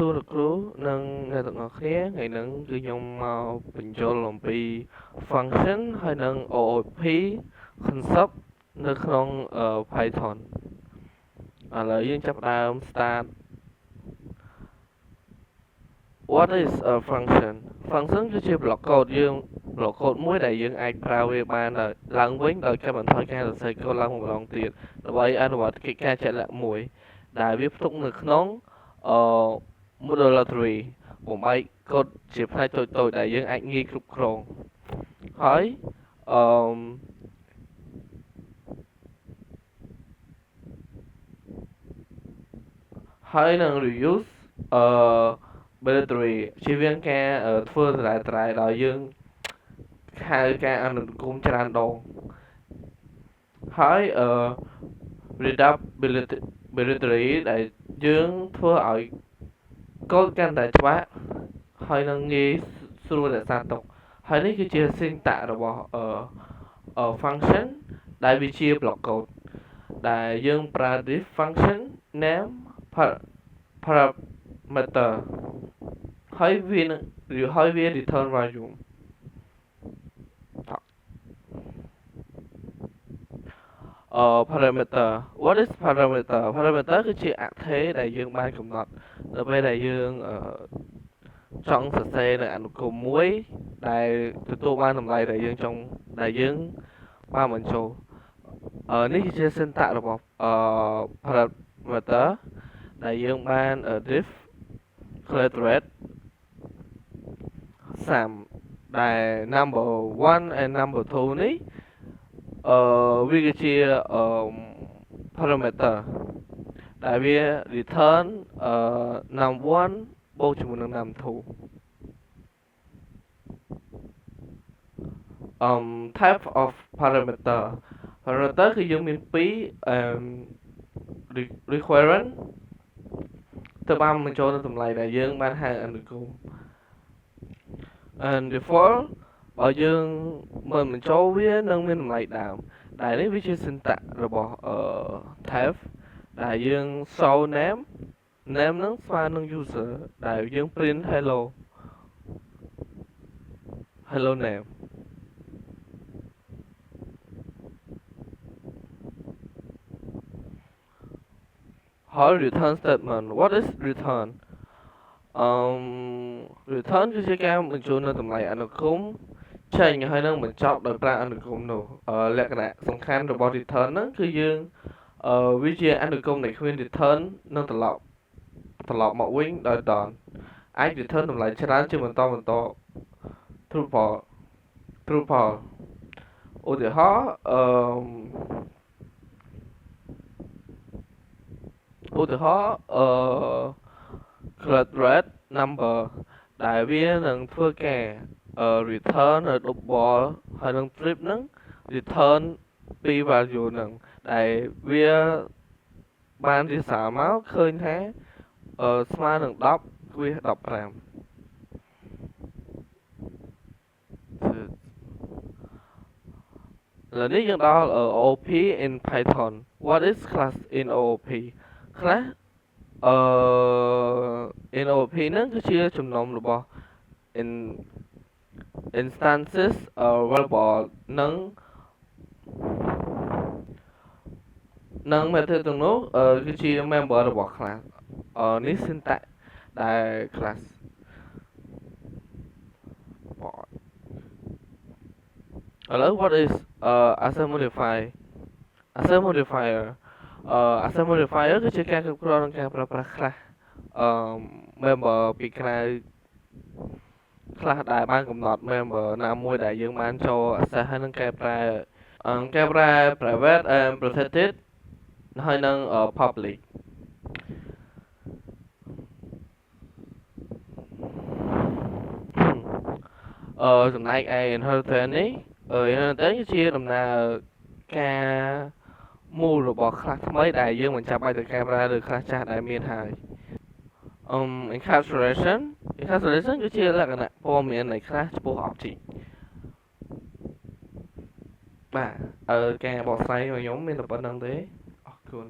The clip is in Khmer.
សួរលោកគ្រូនិងអ្នកទាំងអស់គ្នាថ្ងៃហ្នឹងគឺខ្ញុំមកបញ្ចូលអំពី function ហើយនិង OOP concept នៅក្នុង Python ឥឡូវយើងចាប់ផ្ដើម start What is a function function គឺជា block code block code មួយដែលយើងអាចប្រើវាបានឡើងវិញដោយកាត់បន្ថយការសរសេរកូដឡើងម្ដងទៀតដើម្បីអនុវត្តកិច្ចការជាក់លាក់មួយដែលវាផ្ទុកនៅក្នុងmodularity បំបែកកូដជាផ្នែកតូចៗដែលយើងអាចងាយគ្រប់គ្រងហើយហើយនឹង reuse boundary ជាវាងការធ្វើត្រែដោយយើងហៅការអនុគមច្រើនដងហើយ readability ដែលយើងធ្វើឲ្យកូដកាន់តែច្បាស់ហើយនឹងងាយស្រួលរក្សាទុកហើយនេះគឺជា syntax របស់ function ដែលវាជា block code ដែលយើងប្រើ div function name parameter ហើយវា return value parameter what is parameter parameter គឺជាអថេរដែលយើងបានកំណត់នៅពេលដែលយើងចង់សរសេរនៅអនុគមមួយដែលទទួលបានតម្លៃដែលយើងបានបញ្ចូលនេះគឺជា syntax របស់parameter ដែលយើងបាន div calculate sum ដែល number 1 and number 2 នេះវាគឺជា parameter ដែលវា return num1 បូកជាមួយនឹង num2 type of parameter គឺយើងមាន2 requirement ទៅបានបញ្ចូលនៅតម្លៃដែលយើងបានហៅអនុគម and default បើយើងមិនបញ្ចូលវានឹងមានតម្លៃដើមដែលនេះវាជា syntax របស់type ដែលយើង show name នឹងស្មើនឹង user ដែលយើង print hello nameហើយ return statement what is return return គឺជាការបញ្ចូលនៅតម្លៃអនុគមចេញហើយនឹងបញ្ចប់ដោយប្រើអនុគមនោះលក្ខណៈសំខាន់របស់ return ហ្នឹងគឺយើងវាជាអនុគមដែលគ្មាន return នឹងត្រឡប់មកវិញដោយដនអាច return តម្លៃច្រើនជាបន្ត true false ឧទាហរណ៍calculate number ដែលវានឹងធ្វើការreturn នៅ double ហើយនឹង trip ហ្នឹង return ពី value ហ្នឹងដែលវាបានរៀបសារមកឃើញថាស្មើនឹង10វា15ឥឡូវនេះយើងដល់ OOP in Python what is class in OOP class in OOP ហ្នឹងគឺជាចំណុំរបស់ instances variable និង method ទាំងនោះគឺជា member របស់ class នេះ syntax ដែល class ឥឡូវ what is asset modifier asset modifier គឺជាការគ្រប់គ្រងនឹងការប្រើប្រាស់ class member ពីក្រៅ class ដែលបានកំណត់ member ណាមួយដែលយើងបានចូល access ហើយនឹងកែប្រែ private and protected ហើយនឹង public ចំណែកឯ inheritance នេះinheritance គឺជាដំណើរការមូលរបស់ class ថ្មីដែលយើងមិនចាំបាច់ទៅកែប្រែលើ class ចាស់ដែលមានហើយencapsulation គឺជាលក្ខណៈព័ត៌មាននៃ class ចំពោះ object បាទការបកស្រាយរបស់ខ្ញុំមានតែប៉ុណ្្នឹងទេអរគុណ